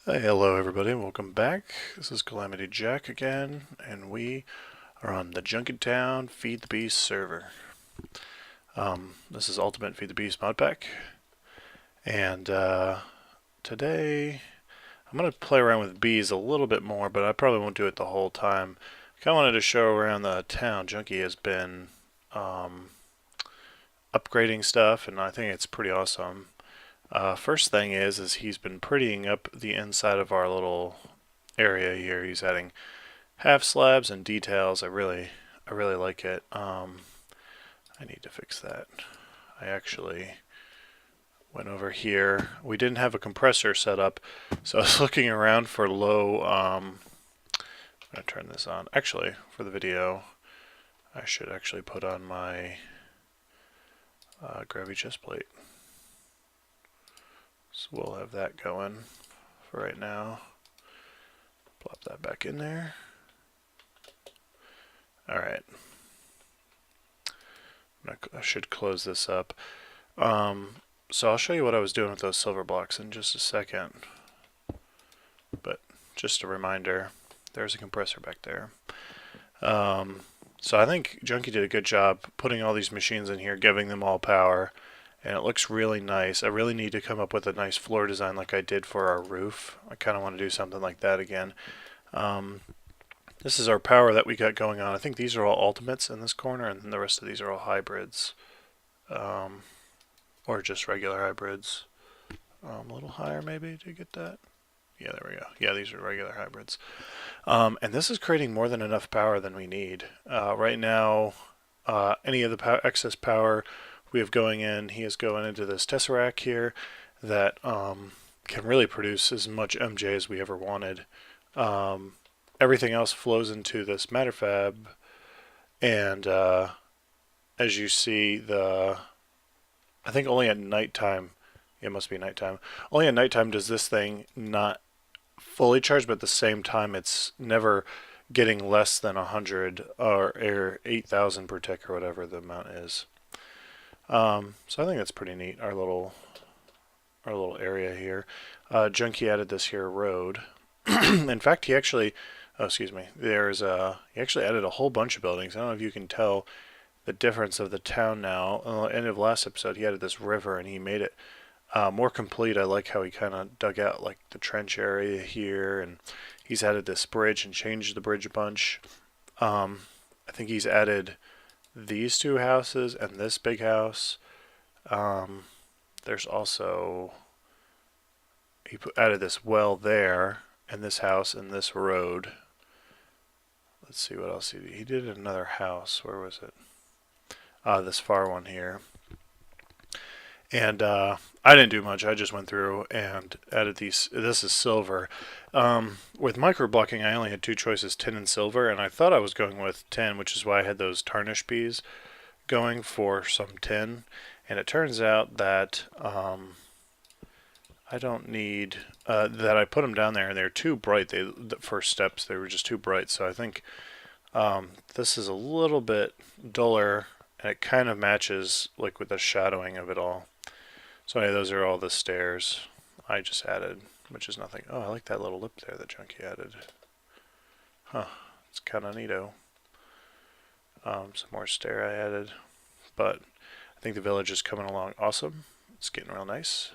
Hey, hello everybody, welcome back. This is CalamityJack again, and we are on the Junkietown Feed the Bees server. This is Ultimate Feed the Bees mod pack, and today I'm going to play around with bees a little bit more, but I probably won't do it the whole time. I kind of wanted to show around the town. Junkie has been upgrading stuff, and I think it's pretty awesome. First thing is he's been prettying up the inside of our little area here. He's adding half slabs and details. I really like it. I need to fix that. I actually went over here. We didn't have a compressor set up, so I was looking around for low. I'm gonna turn this on. Actually, for the video, I should actually put on my gravity chest plate. So we'll have that going for right now. Plop that back in there. Alright. I should close this up. So I'll show you what I was doing with those silver blocks in just a second. But just a reminder, there's a compressor back there. So I think Junkie did a good job putting all these machines in here, giving them all power. And it looks really nice. I really need to come up with a nice floor design like I did for our roof. I kind of want to do something like that again. This is our power that we got going on. I think these are all ultimates in this corner, and then the rest of these are all hybrids. Or just regular hybrids. A little higher maybe to get that. Yeah, there we go. Yeah, these are regular hybrids. And this is creating more than enough power than we need. Right now, any of the excess power we have going in, he is going into this tesseract here that can really produce as much MJ as we ever wanted. Everything else flows into this matter fab, and as you see, I think only at nighttime, it must be nighttime, only at nighttime does this thing not fully charge, but at the same time it's never getting less than 100 or 8,000 per tick or whatever the amount is. So I think that's pretty neat, our little area here. Junkie added this here road. In fact, he actually, oh, excuse me, he actually added a whole bunch of buildings. I don't know if you can tell the difference of the town now. At the end of last episode, he added this river and he made it more complete. I like how he kind of dug out like the trench area here, and he's added this bridge and changed the bridge a bunch. I think he's added these two houses and this big house. There's also, he added this well there, and this house and this road. Let's see what else he did. He did another house. Where was it? This far one here. And I didn't do much. I just went through and added these. This is silver. With micro blocking, I only had two choices, tin and silver, and I thought I was going with tin, which is why I had those tarnish bees going for some tin. And it turns out that I don't need that. I put them down there, and they're too bright. The first steps, they were just too bright. So I think this is a little bit duller, and it kind of matches like with the shadowing of it all. So anyway, those are all the stairs I just added, which is nothing. Oh, I like that little lip there that Junkie added. Huh, it's kind of neato. Some more stair I added, but I think the village is coming along awesome. It's getting real nice.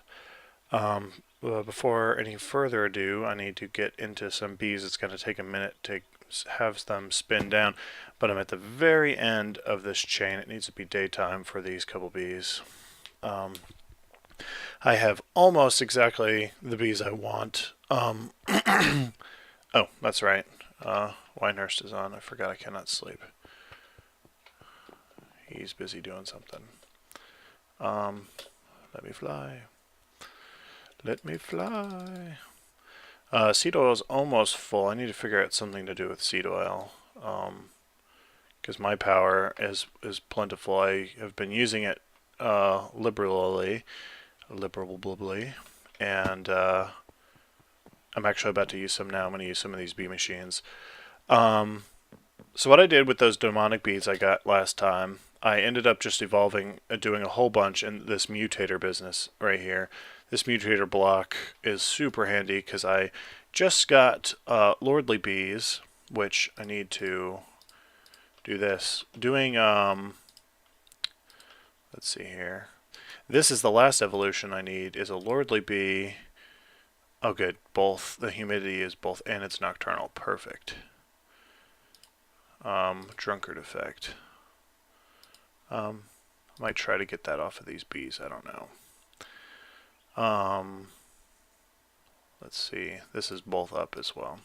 Before any further ado, I need to get into some bees. It's going to take a minute to have them spin down, but I'm at the very end of this chain. It needs to be daytime for these couple bees. I have almost exactly the bees I want. Oh, that's right. Winehurst is on. I forgot I cannot sleep. He's busy doing something. Let me fly. Let me fly. Seed oil is almost full. I need to figure out something to do with seed oil. Because my power is plentiful. I have been using it liberally, and I'm actually about to use some now. I'm going to use some of these bee machines. So what I did with those demonic beads I got last time, I ended up just evolving, doing a whole bunch in this mutator business right here. this mutator block is super handy because I just got lordly bees, which I need to do this. Let's see here. This is the last evolution I need, is a lordly bee. Oh good, both, the humidity is both, and it's nocturnal, perfect. Drunkard effect. I might try to get that off of these bees, I don't know. Let's see, this is both up as well.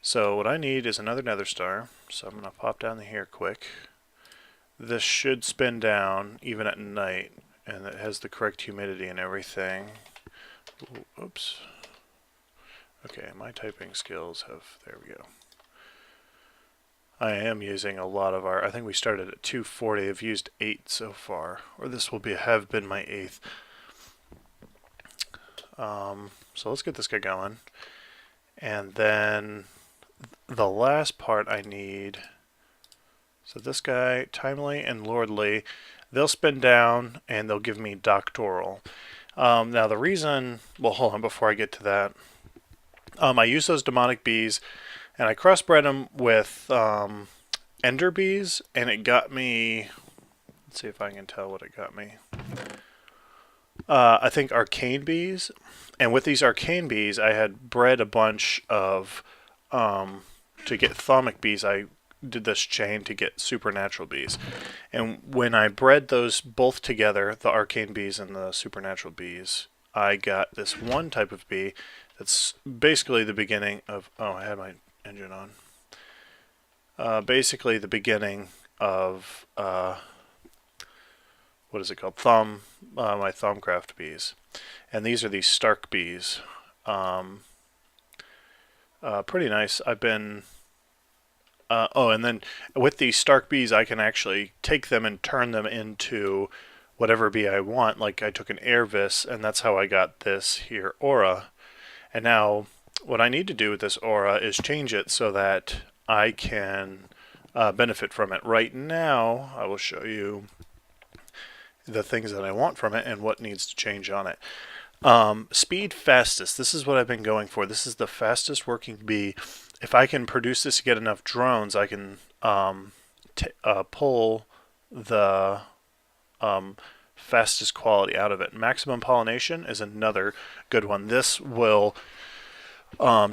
So what I need is another nether star, so I'm going to pop down here quick. This should spin down even at night, and it has the correct humidity and everything. Ooh, oops. Okay, my typing skills have, there we go. I am using a lot of our, I think we started at 240, I've used 8 so far, or this will have been my 8th. So let's get this guy going. And then the last part I need, so this guy, timely and lordly, they'll spin down and they'll give me doctoral. Now the reason, well hold on before I get to that, I use those demonic bees and I crossbred them with ender bees, and it got me, let's see if I can tell what it got me. I think arcane bees, and with these arcane bees I had bred a bunch of, to get Thaumic bees I did this chain to get supernatural bees. And when I bred those both together, the arcane bees and the supernatural bees, I got this one type of bee that's basically the beginning of, oh I had my engine on. Basically the beginning of, what is it called? My Thaumcraft bees. And these are these Stark bees. Pretty nice. I've been, oh, and then with these Stark bees, I can actually take them and turn them into whatever bee I want. Like I took an Airvis, and that's how I got this here aura. And now what I need to do with this aura is change it so that I can benefit from it. Right now, I will show you the things that I want from it and what needs to change on it. Speed fastest. This is what I've been going for. This is the fastest working bee. If I can produce this to get enough drones, I can pull the fastest quality out of it. Maximum pollination is another good one. This will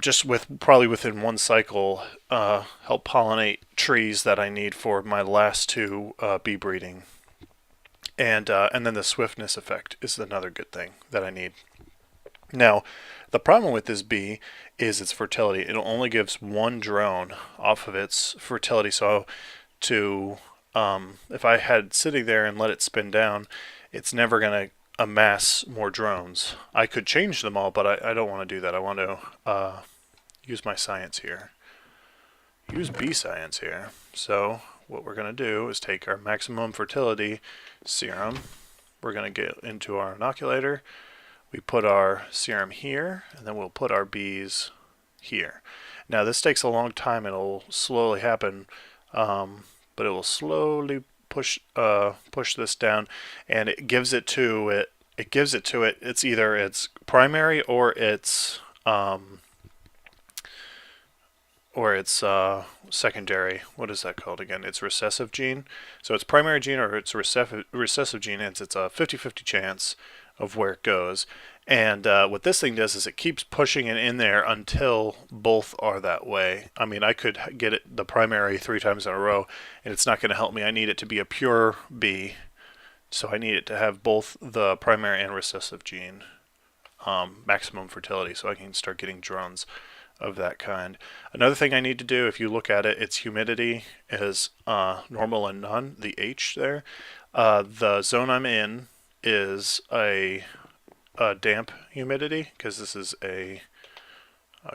just probably within one cycle help pollinate trees that I need for my last 2 bee breeding. And then the swiftness effect is another good thing that I need. Now, the problem with this bee is its fertility. It only gives 1 drone off of its fertility. So if I had sitting there and let it spin down, it's never going to amass more drones. I could change them all, but I don't want to do that. I want to use my science here. Use bee science here. So what we're going to do is take our maximum fertility serum. We're going to get into our inoculator. We put our serum here, and then we'll put our bees here. Now this takes a long time. It'll slowly happen, but it will slowly push this down, and it gives it to it. It gives it to it. It's either its primary or its secondary. What is that called again? It's recessive gene. So it's primary gene or it's recessive gene, and it's a 50-50 chance of where it goes. And what this thing does is it keeps pushing it in there until both are that way. I mean, I could get it the primary 3 times in a row, and it's not going to help me. I need it to be a pure bee, so I need it to have both the primary and recessive gene maximum fertility, so I can start getting drones of that kind. Another thing I need to do, if you look at it, its humidity is normal and none, the H there. The zone I'm in is a damp humidity, because this is a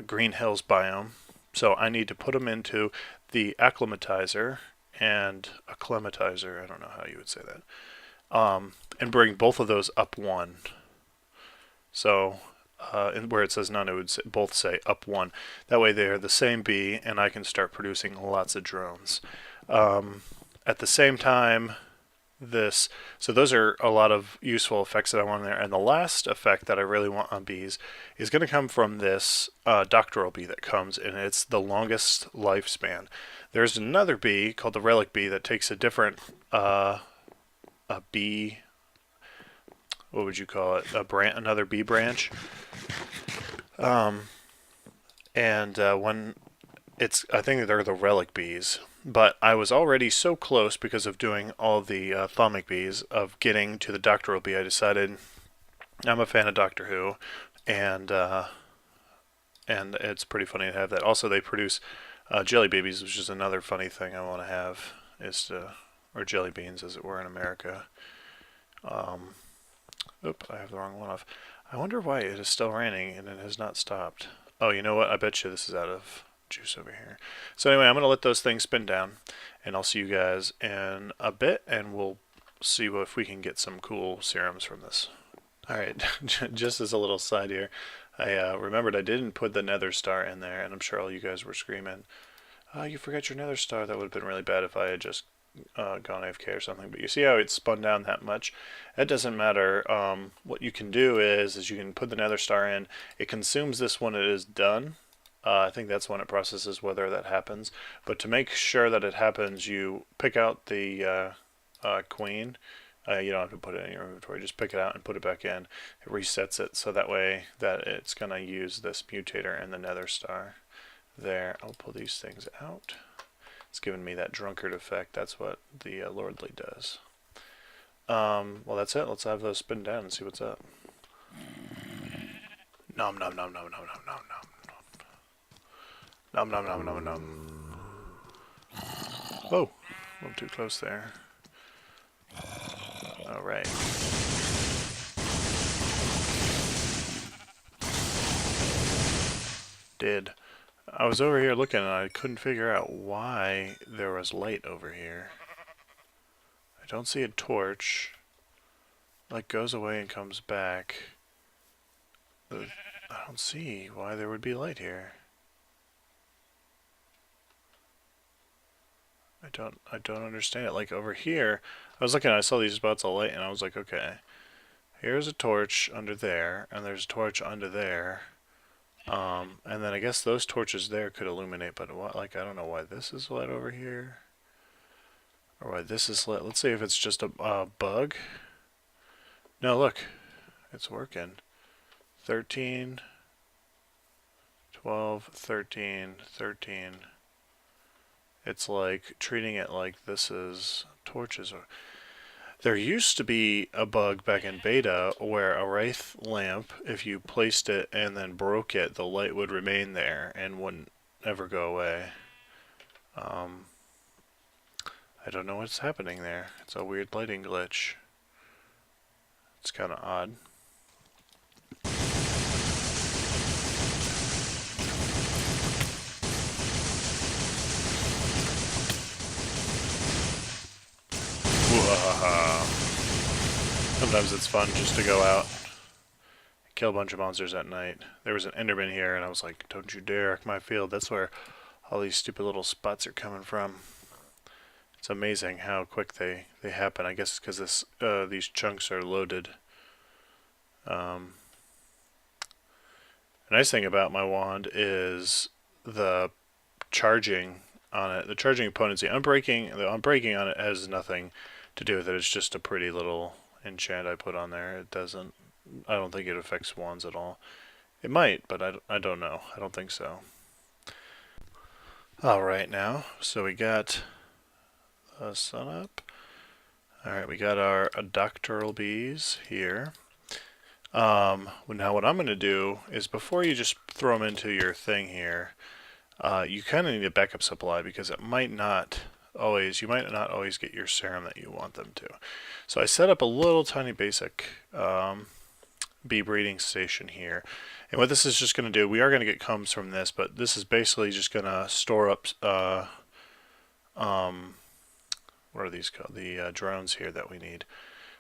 Green Hills biome. So I need to put them into the acclimatizer and acclimatizer, I don't know how you would say that, and bring both of those up 1. So where it says none, it would both say up 1. That way they're the same bee, and I can start producing lots of drones. At the same time, this. So those are a lot of useful effects that I want in there. And the last effect that I really want on bees is going to come from this doctoral bee that comes, and it's the longest lifespan. There's another bee called the relic bee that takes a different a bee. What would you call it? Another bee branch. When I think they're the relic bees. But I was already so close because of doing all the Thaumic Bees of getting to the doctoral bee. I decided I'm a fan of Doctor Who, and it's pretty funny to have that. Also, they produce jelly babies, which is another funny thing I want to have, or jelly beans, as it were, in America. Oop, I have the wrong one off. I wonder why it is still raining and it has not stopped. Oh, you know what? I bet you this is out of juice over here. So anyway, I'm going to let those things spin down, and I'll see you guys in a bit, and we'll see if we can get some cool serums from this. Alright, just as a little side here, I remembered I didn't put the nether star in there, and I'm sure all you guys were screaming, "Oh, you forgot your nether star." That would have been really bad if I had just gone AFK or something. But you see how it spun down that much? It doesn't matter. What you can do is you can put the nether star in. It consumes this when it is done. I think that's when it processes whether that happens. But to make sure that it happens, you pick out the queen. You don't have to put it in your inventory. Just pick it out and put it back in. It resets it so that way that it's going to use this mutator and the nether star. There, I'll pull these things out. It's giving me that drunkard effect. That's what the Lordly does. Well, that's it. Let's have those spin down and see what's up. Nom nom nom nom nom nom nom nom. Nom nom nom nom nom. Whoa, a little too close there. Alright. I was over here looking and I couldn't figure out why there was light over here. I don't see a torch. Light goes away and comes back. I don't see why there would be light here. I don't understand it. Like over here, I was looking, I saw these spots of light and I was like, okay, here's a torch under there, and there's a torch under there. And then I guess those torches there could illuminate, but what, like, I don't know why this is lit over here. Or why this is lit. Let's see if it's just a bug. No, look. It's working. 13, 12, 13, 13. It's like treating it like this is torches. There used to be a bug back in beta where a wraith lamp, if you placed it and then broke it, the light would remain there and wouldn't ever go away. I don't know what's happening there. It's a weird lighting glitch. It's kind of odd. Sometimes it's fun just to go out, kill a bunch of monsters at night. There was an enderman here and I was like, don't you dare wreck my field. That's where all these stupid little spots are coming from. It's amazing how quick they happen. I guess it's because these chunks are loaded. The nice thing about my wand is the charging on it. The charging potency. The unbreaking on it has nothing to do with it. It's just a pretty little enchant I put on there. It doesn't. I don't think it affects wands at all. It might, but I don't know. I don't think so. Alright now, so we got the sun up. Alright, we got our doctoral bees here. Now what I'm going to do is before you just throw them into your thing here, you kind of need a backup supply because you might not always get your serum that you want them to. So I set up a little tiny basic bee breeding station here. And what this is just going to do, we are going to get combs from this, but this is basically just going to store up, what are these called? The drones here that we need.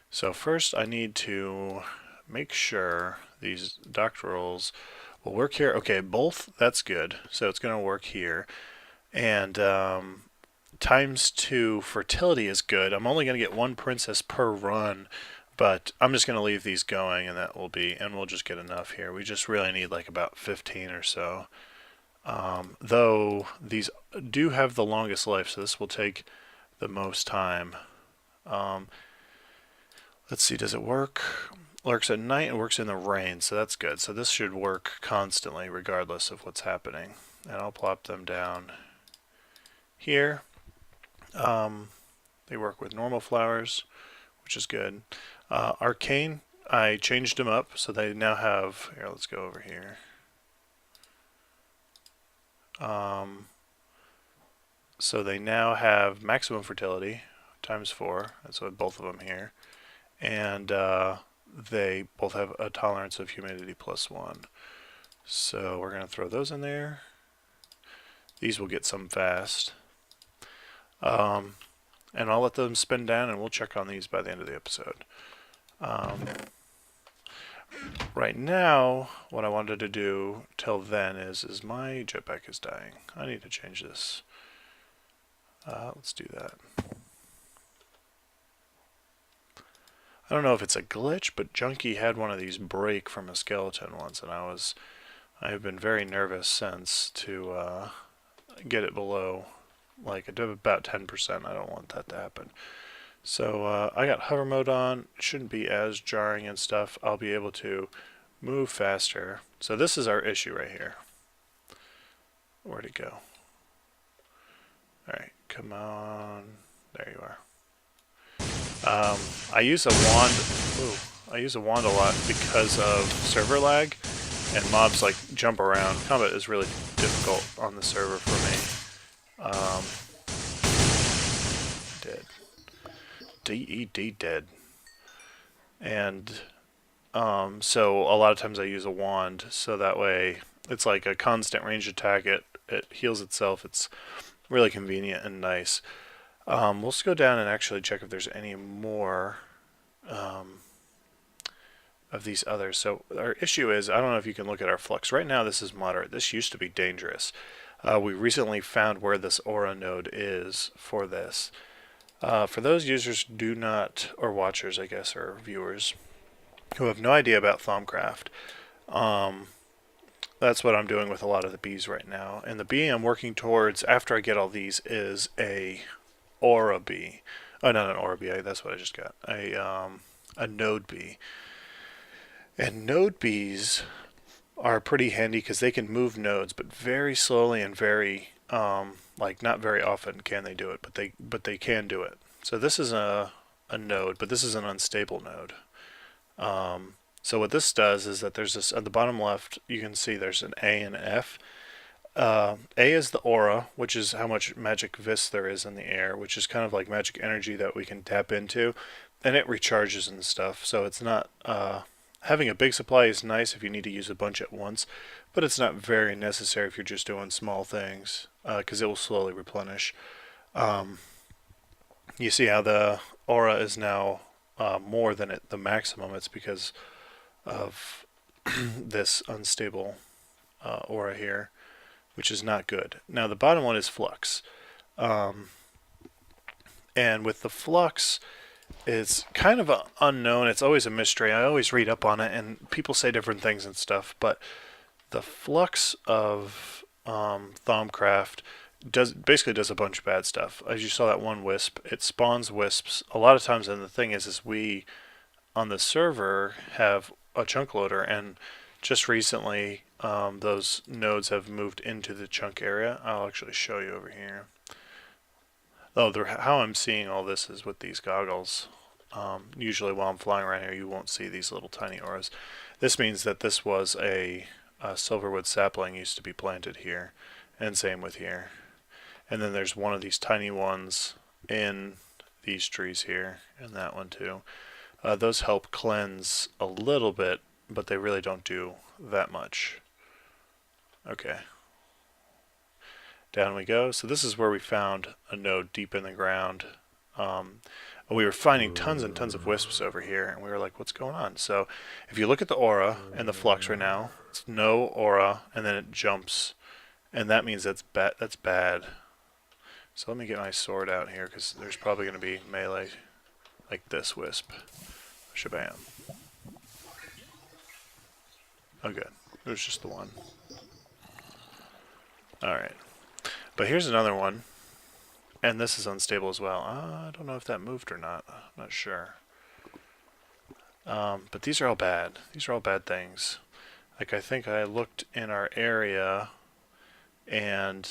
So first I need to make sure these doctorals will work here. Okay, both, that's good. So it's going to work here. And ×2 fertility is good. I'm only going to get 1 princess per run, but I'm just going to leave these going, and we'll just get enough here. We just really need like about 15 or so. Though these do have the longest life, so this will take the most time. Let's see, does it work? Lurks at night and works in the rain, so that's good. So this should work constantly regardless of what's happening. And I'll plop them down here. They work with normal flowers, which is good. Arcane, I changed them up so they now have, here, let's go over here. So they now have maximum fertility ×4. That's what both of them here. And they both have a tolerance of humidity +1. So we're going to throw those in there. These will get some fast. And I'll let them spin down, and we'll check on these by the end of the episode. Right now, what I wanted to do till then is my jetpack is dying. I need to change this. Let's do that. I don't know if it's a glitch, but Junkie had one of these break from a skeleton once, and I have been very nervous since to get it below, like about 10%. I don't want that to happen. So I got hover mode on. It shouldn't be as jarring and stuff. I'll be able to move faster. So this is our issue right here. Where'd it go? Alright, come on. There you are. I use a wand. Ooh, I use a wand a lot because of server lag, and mobs like jump around. Combat is really difficult on the server for me. Dead. D-E-D dead. And so a lot of times I use a wand, so that way it's like a constant range attack. It heals itself. It's really convenient and nice. We'll just go down and actually check if there's any more of these others. So our issue is, I don't know if you can look at our flux. Right now this is moderate. This used to be dangerous. We recently found where this aura node is for this. For those users or watchers, I guess, or viewers, who have no idea about Thaumcraft, that's what I'm doing with a lot of the bees right now. And the bee I'm working towards, after I get all these, is a aura bee. Oh, not an aura bee, that's what I just got. A node bee. And node bees are pretty handy because they can move nodes, but very slowly and very, like not very often can they do it, but they can do it. So this is a node, but this is an unstable node. So what this does is that there's this, at the bottom left, you can see there's an A and an F. A is the aura, which is how much magic vis there is in the air, which is kind of like magic energy that we can tap into, and it recharges and stuff. So it's not, having a big supply is nice if you need to use a bunch at once, but it's not very necessary if you're just doing small things, because it will slowly replenish. You see how the aura is now more than the maximum. It's because of this unstable aura here, which is not good. Now the bottom one is flux. And with the flux, it's kind of unknown. It's always a mystery. I always read up on it, and people say different things and stuff, but the flux of Thaumcraft basically does a bunch of bad stuff. As you saw that one wisp, it spawns wisps a lot of times, and the thing is we on the server have a chunk loader, and just recently those nodes have moved into the chunk area. I'll actually show you over here. Oh, how I'm seeing all this is with these goggles. Usually while I'm flying around here, you won't see these little tiny auras. This means that this was a silverwood sapling used to be planted here, and same with here. And then there's one of these tiny ones in these trees here, and that one too. Those help cleanse a little bit, but they really don't do that much. Okay. Down we go. So this is where we found a node deep in the ground. We were finding tons and tons of wisps over here, and we were like, what's going on? So if you look at the aura and the flux right now, it's no aura, and then it jumps, and that means that's bad. So let me get my sword out here, because there's probably going to be melee like this wisp. Shabam. Oh good. It was just the one. Alright. But here's another one. And this is unstable as well. I don't know if that moved or not. I'm not sure. But these are all bad. These are all bad things. Like, I think I looked in our area, and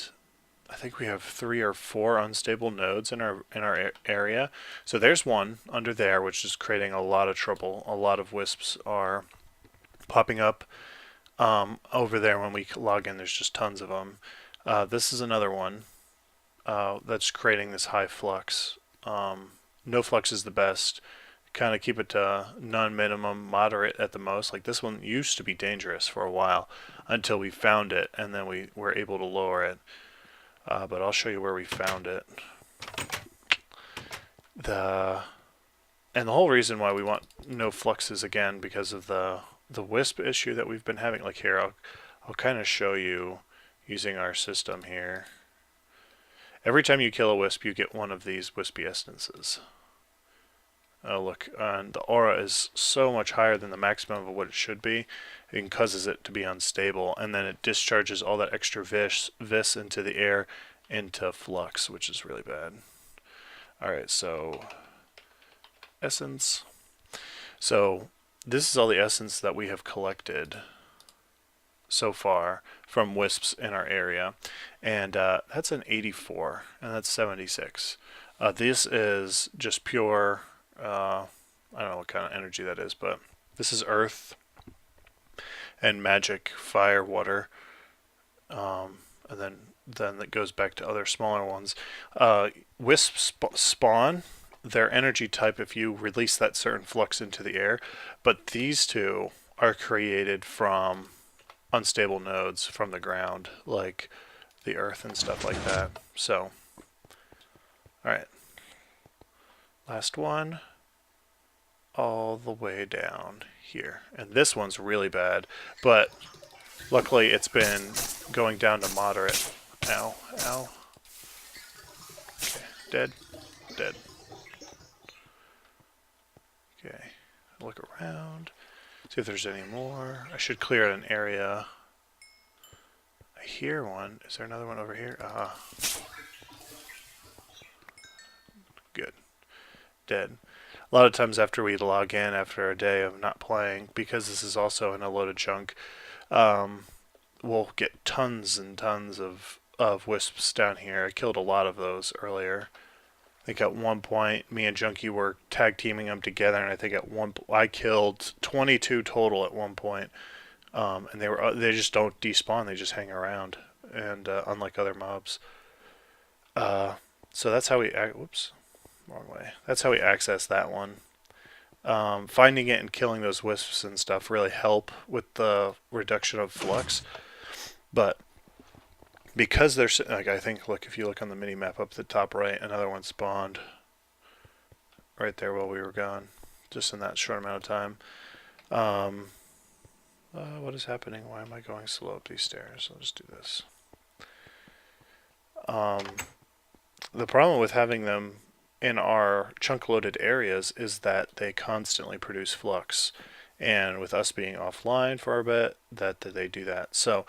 I think we have 3 or 4 unstable nodes in our area. So there's one under there, which is creating a lot of trouble. A lot of wisps are popping up. Over there when we log in, there's just tons of them. This is another one that's creating this high flux. No flux is the best. Kind of keep it to none minimum, moderate at the most. Like this one used to be dangerous for a while until we found it, and then we were able to lower it. But I'll show you where we found it. And the whole reason why we want no flux is, again, because of the wisp issue that we've been having. Like here, I'll kind of show you using our system here. Every time you kill a wisp, you get one of these wispy essences. Oh look, and the aura is so much higher than the maximum of what it should be. It causes it to be unstable, and then it discharges all that extra vis into the air into flux, which is really bad. Alright, so essence. So this is all the essence that we have collected so far from wisps in our area, and that's an 84, and that's 76. This is just pure, I don't know what kind of energy that is, but this is earth and magic, fire, water, and then it goes back to other smaller ones. Wisps spawn their energy type if you release that certain flux into the air, but these two are created from unstable nodes from the ground, like the earth and stuff like that. So, alright. Last one. All the way down here. And this one's really bad, but luckily it's been going down to moderate. Ow, ow. Okay, dead, dead. Okay, look around, see if there's any more. I should clear an area. I hear one. Is there another one over here? Good. Dead. A lot of times after we log in, after a day of not playing, because this is also in a load of junk, we'll get tons and tons of wisps down here. I killed a lot of those earlier. I think at one point, me and Junkie were tag teaming them together, and I think at I killed 22 total at one point. And they just don't despawn; they just hang around, and unlike other mobs. So that's how we whoops, wrong way. That's how we access that one. Finding it and killing those wisps and stuff really help with the reduction of flux, but because there's, like, I think, look, if you look on the mini map up at the top right, another one spawned right there while we were gone, just in that short amount of time. What is happening? Why am I going slow up these stairs? I'll just do this. The problem with having them in our chunk-loaded areas is that they constantly produce flux, and with us being offline for a bit, that they do that. So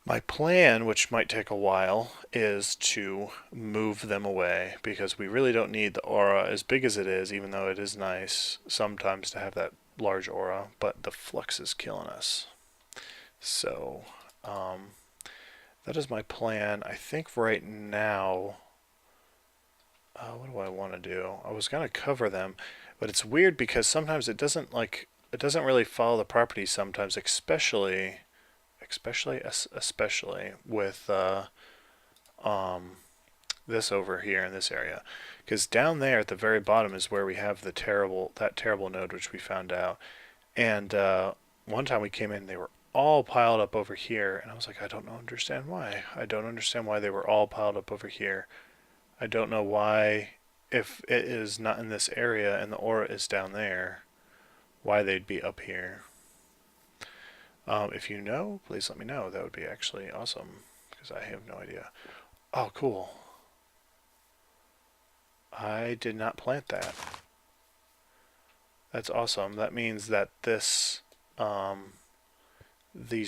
my plan, which might take a while, is to move them away, because we really don't need the aura as big as it is, even though it is nice sometimes to have that large aura, but the flux is killing us. So that is my plan. I think right now, what do I want to do? I was going to cover them, but it's weird because sometimes it doesn't really follow the properties sometimes, especially with this over here in this area, because down there at the very bottom is where we have that terrible node which we found out. And one time we came in, they were all piled up over here, and I was like, I don't understand why. I don't understand why they were all piled up over here. I don't know why, if it is not in this area and the aura is down there, why they'd be up here. If you know, please let me know. That would be actually awesome, because I have no idea. Oh, cool. I did not plant that. That's awesome. That means that these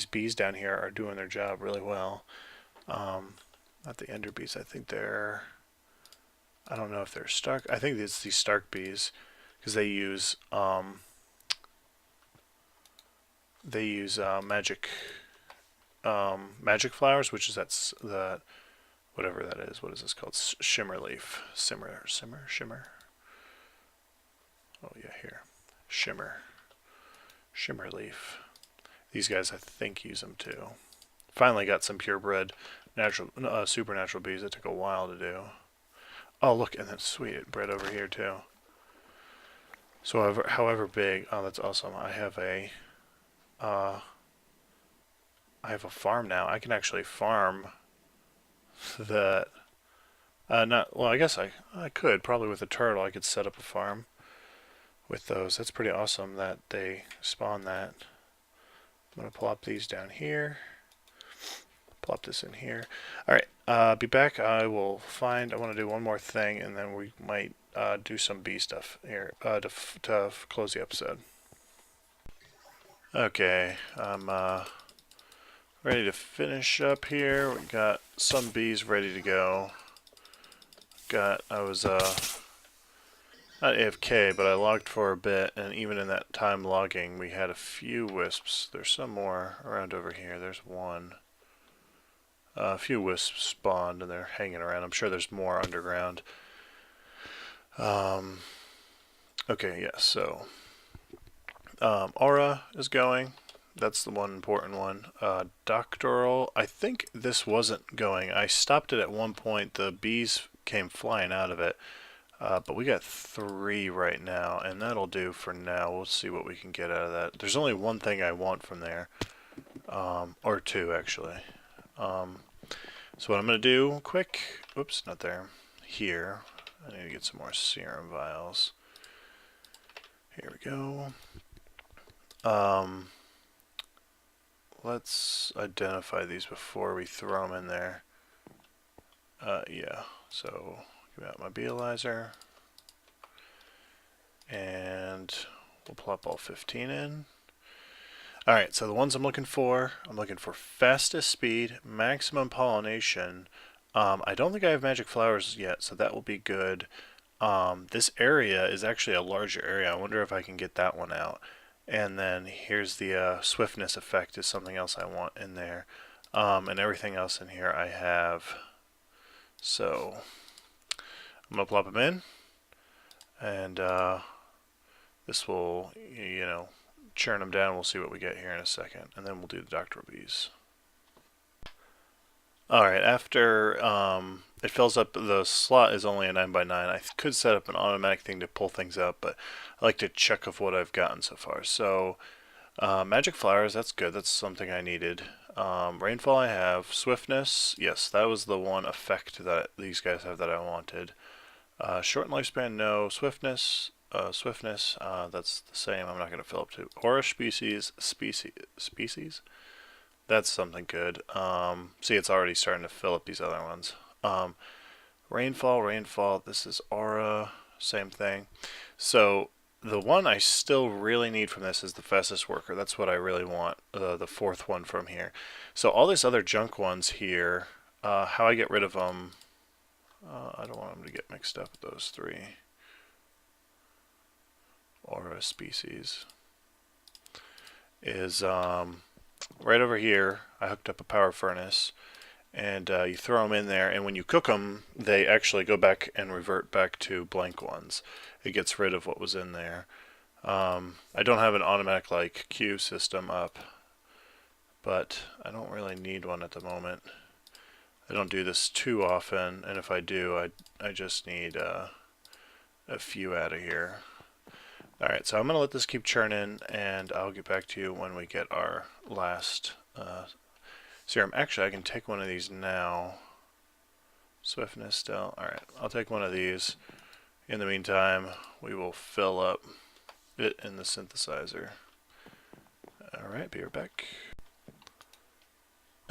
bees down here are doing their job really well. Not the ender bees. I think they're. I don't know if they're Stark. I think it's these Stark bees because they use magic flowers, which is that whatever that is. What is this called? Shimmer leaf. Shimmer. Oh yeah, here. Shimmer leaf. These guys, I think, use them too. Finally got some purebred supernatural bees. It took a while to do. Oh look, and then sweet, it bred over here too. So however big, oh that's awesome. I have a farm now. I can actually farm that. Not well. I guess I could probably with a turtle. I could set up a farm with those. That's pretty awesome that they spawn that. I'm gonna plop these down here. Plop this in here. All right. Be back. I want to do one more thing, and then we might do some bee stuff here to close the episode. Okay. I'm ready to finish up here. We got some bees ready to go. I was not AFK, but I logged for a bit, and even in that time logging, we had a few wisps. There's some more around over here. There's one. A few wisps spawned, and they're hanging around. I'm sure there's more underground. Okay, yeah, so Aura is going. That's the one important one. Doctoral, I think this wasn't going. I stopped it at one point. The bees came flying out of it. But we got 3 right now, and that'll do for now. We'll see what we can get out of that. There's only one thing I want from there. Or 2, actually. So what I'm going to do, quick, oops, not there, here. I need to get some more serum vials. Here we go. Let's identify these before we throw them in there. Yeah, so give out my Bealyzer, and we'll plop all 15 in. Alright, so the ones I'm looking for fastest speed, maximum pollination. I don't think I have magic flowers yet, so that will be good. This area is actually a larger area. I wonder if I can get that one out. And then here's the swiftness effect is something else I want in there. And everything else in here I have. So I'm going to plop them in. And this will, churn them down. We'll see what we get here in a second. And then we'll do the doctoral bees. Alright, after it fills up, the slot is only a 9x9. I could set up an automatic thing to pull things up, but I like to check of what I've gotten so far. So, magic flowers, that's good. That's something I needed. Rainfall I have. Swiftness, yes, that was the one effect that these guys have that I wanted. Shortened lifespan, no. Swiftness, that's the same. I'm not going to fill up to. Aura species? That's something good. See, it's already starting to fill up these other ones. Rainfall, this is Aura, same thing. So, the one I still really need from this is the fastest worker. That's what I really want, the 4th one from here. So all these other junk ones here, how I get rid of them, I don't want them to get mixed up with those 3. Aura species is right over here. I hooked up a power furnace, and you throw them in there, and when you cook them, they actually go back and revert back to blank ones. It gets rid of what was in there. I don't have an automatic like queue system up, but I don't really need one at the moment. I don't do this too often, and if I do, I just need a few out of here. Alright, so I'm going to let this keep churning, and I'll get back to you when we get our last serum. Actually, I can take one of these now. Swiftness still. Alright, I'll take one of these. In the meantime, we will fill up it in the synthesizer. Alright, be right back.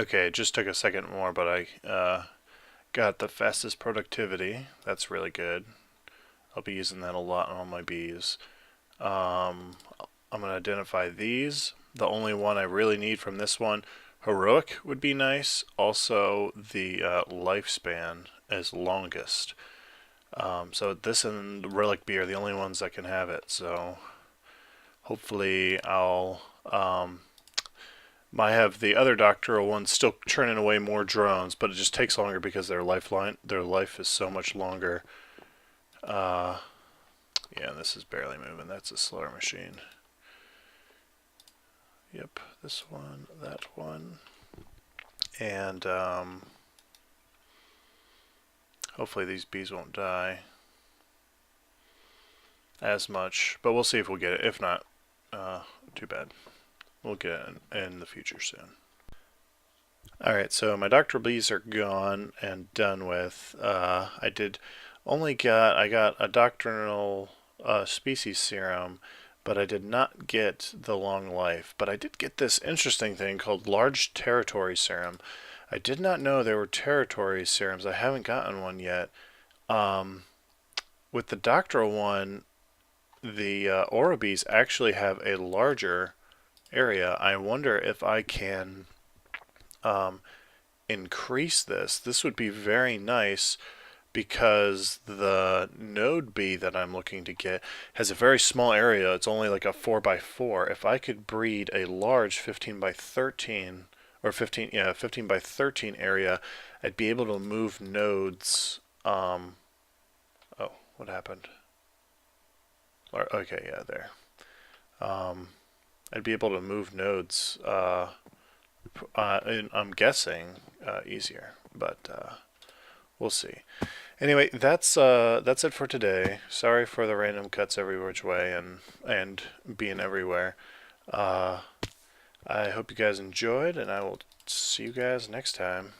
Okay, it just took a second more, but I got the fastest productivity. That's really good. I'll be using that a lot on all my bees. I'm going to identify these. The only one I really need from this one, heroic would be nice. Also, the lifespan is longest. So this and relic bee are the only ones that can have it. So hopefully I'll I have the other doctoral ones still churning away more drones, but it just takes longer because their life is so much longer. Yeah, this is barely moving. That's a slower machine. Yep, this one, that one, and hopefully these bees won't die as much, but we'll see if we'll get it. If not, too bad. We'll get it in the future soon. Alright, so my doctoral bees are gone and done with. I got a doctrinal species serum, but I did not get the long life. But I did get this interesting thing called large territory serum. I did not know there were territory serums. I haven't gotten one yet. With the doctoral one, the aura bees actually have a larger area. I wonder if I can increase this. This would be very nice because the node bee that I'm looking to get has a very small area. It's only like a 4x4. If I could breed a large 15x13 or 15x13 area, I'd be able to move nodes. Oh, what happened? Okay, yeah, there. I'd be able to move nodes. I'm guessing easier, but we'll see. Anyway, that's it for today. Sorry for the random cuts every which way and being everywhere. I hope you guys enjoyed, and I will see you guys next time.